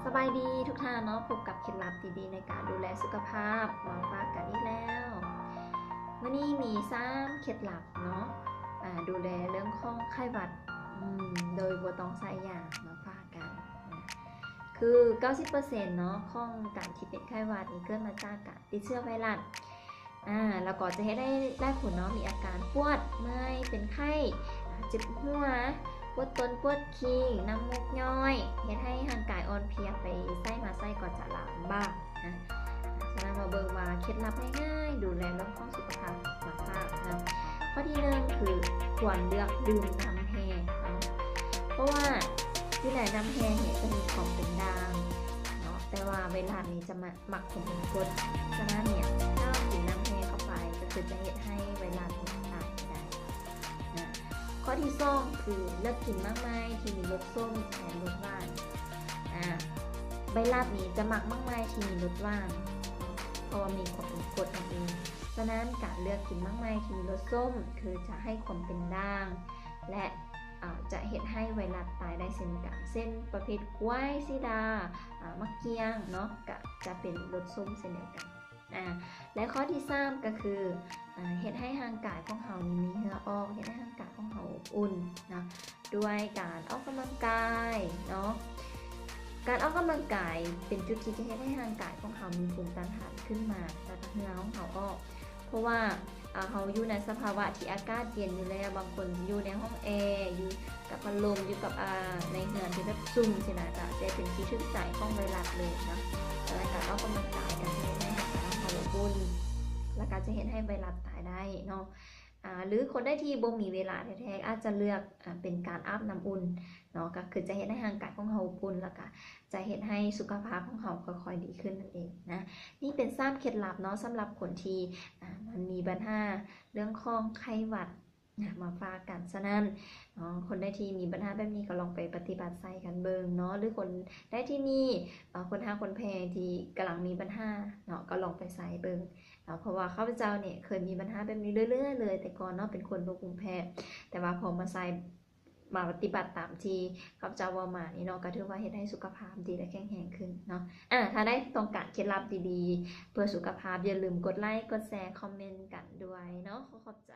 สบายดีทุกท่านเนาะพบกับเคล็ดลับดีๆในการดูแลสุขภาพมาฝากกันอีกแล้ววันนี้มี3เคล็ดลับเนาะดูแลเรื่องของไข้หวัดโดยบ่ต้องใส่ยามาฝากกันนะคือ 90% เนาะของการที่เป็นไข้หวัดนี่เกิดมาจากการติดเชื้อไวรัสแล้วก็จะให้ได้ผลเนาะมีอาการปวดเมื่อยเป็นไข้เจ็บหัวปวดต้นปวดขี้น้ำมูกย้อยเฮ็ดให้ร่างกายอ่อนเพลียไปไส้มาไส้ก็จะลำบากนะฉะนั้นมาเบิ่งว่าเคล็ดลับง่ายๆดูแลเรื่องของสุขภาพมาฝากนะข้อที่1คือควรเลือกดื่มน้ำแห้งเนาะเพราะว่าที่ไหนน้ำแห้งเนี่ยจะมีของเป็นด่างเนาะแต่ว่าเวลานี้จะหมักของเป็นกรดฉะนั้นเนี่ยถ้ากินน้ำแห้งเข้าไปก็คือจะเฮ็ดให้เวลาที่ตายได้นะข้อที่2คือเลือกกินมากมายที่มีรสส้มแทนรสหวานใบลาบนี้จะหมักมากมายที่มีรสหวานเพราะว่ามีความเป็นกรดนั่นเองฉะนั้นการเลือกกินมากมายที่มีรสส้มคือจะให้ความเป็นด่างและจะเห็นให้ไวรัสตายได้เช่นกันเส้นประเภทกล้วยซีดามะเกียงเนาะก็จะเป็นรสส้มเช่นเดียวกันและข้อที่3ก็คือเห็นให้ร่างกายของเรามีเหงื่อออกเห็นให้ร่างกายของเราอบอุ่นนะด้วยการออกกำลังกายเนาะการออกกำลังกายเป็นจุดที่จะให้ร่างกายของเรามีภูมิต้านทานขึ้นมาแล้วก็เหงื่อของเราออกเพราะว่าเขาอยู่ในสภาวะที่อากาศเย็นอยู่แล้วบางคนอยู่ในห้องแอร์อยู่กับพัดลมอยู่กับในเรือนที่แบบซุ่มสินะจะเป็นที่ทึกใจของไวรัสเลยนะแต่การออกกำลังกายกันให้ร่างกายของเราอบอุ่นแล้วก็จะเห็นให้ไวรัสตายได้เนาะหรือคนได้ที่บ่มีเวลาแท้ๆอาจจะเลือกเป็นการอาบน้ำอุ่นเนาะก็คือจะเห็นให้ร่างกายของเราอบอุ่นแล้วก็จะเห็นให้สุขภาพของเราค่อยๆดีขึ้นนั่นเองนะนี่เป็น3เคล็ดลับเนาะสำหรับคนที่มันมีปัญหาเรื่องของไข้หวัดมาฝากกันฉะนั้นคนได้ที่มีปัญหาแบบนี้ก็ลองไปปฏิบัติใส่กันเบิ่งเนาะหรือคนได้ที่มีคนแพงที่กำลังมีปัญหาเนาะก็ลองไปใส่เบิ่งเพราะว่าข้าพเจ้าเนี่ยเคยมีปัญหาแบบนี้เรื่อยๆเลยแต่ก่อนเนาะเป็นคนโรคภูมิแพ้แต่ว่าพอมาใส่มาปฏิบัติตามที่ข้าพเจ้าว่ามานี่เนาะก็ถือว่าเฮ็ดให้สุขภาพดีและแข็งแรงขึ้นเนาะถ้าได้ต้องการเคล็ดลับดีๆเพื่อสุขภาพอย่าลืมกดไลค์กดแชร์คอมเมนต์กันด้วยเนาะขอบใจ